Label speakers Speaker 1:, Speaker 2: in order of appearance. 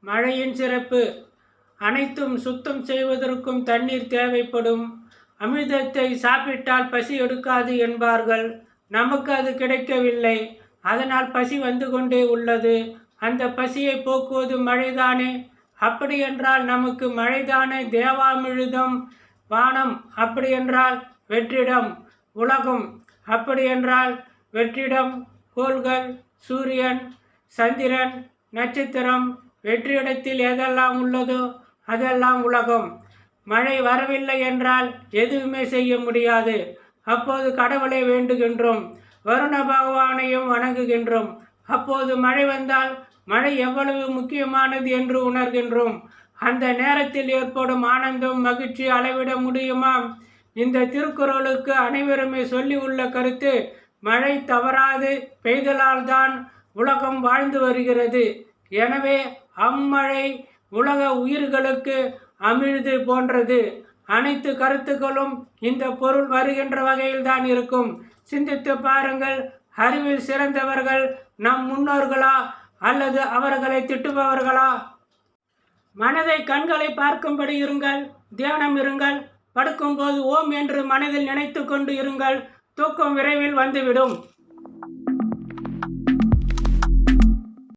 Speaker 1: மழையின் சிறப்பு. அனைத்தும் சுத்தம் செய்வதற்கும் தண்ணீர் தேவைப்படும். அமிர்தத்தை சாப்பிட்டால் பசி எடுக்காது என்பார்கள். நமக்கு அது கிடைக்கவில்லை. அதனால் பசி வந்து கொண்டே உள்ளது. அந்த பசியை போக்குவது மழைதானே. அப்படியென்றால் நமக்கு மழைதானே தேவாமிர்தம். வானம் அப்படியென்றால் வெற்றிடம். உலகம் அப்படியென்றால் வெற்றிடம். கோள்கள், சூரியன், சந்திரன், நட்சத்திரம், வெற்றிடத்தில் எதெல்லாம் உள்ளதோ அதெல்லாம் உலகம். மழை வரவில்லை என்றால் எதுவுமே செய்ய முடியாது. அப்போது கடவுளை வேண்டுகின்றோம், வருண பகவானையும் வணங்குகின்றோம். அப்போது மழை வந்தால் மழை எவ்வளவு முக்கியமானது என்று உணர்கின்றோம். அந்த நேரத்தில் ஏற்படும் ஆனந்தம், மகிழ்ச்சி அளவிட முடியுமா? இந்த திருக்குறளுக்கு அனைவருமே சொல்லி உள்ள கருத்து, மழை தவறாது பெய்தலால்தான் உலகம் வாழ்ந்து வருகிறது. எனவே அம்மழை உலக உயிர்களுக்கு அமிழ்து போன்றது. அனைத்து கருத்துக்களும் இந்த பொருள் வருகின்ற வகையில்தான் இருக்கும். சிந்தித்து பாருங்கள். அறிவில் சிறந்தவர்கள் நம் முன்னோர்களா அல்லது அவர்களை திட்டுபவர்களா? மனதை கண்களை பார்க்கும்படி இருங்கள். தியானம் இருங்கள். படுக்கும்போது ஓம் என்று மனதில் நினைத்து கொண்டு இருங்கள். தூக்கம் விரைவில் வந்துவிடும்.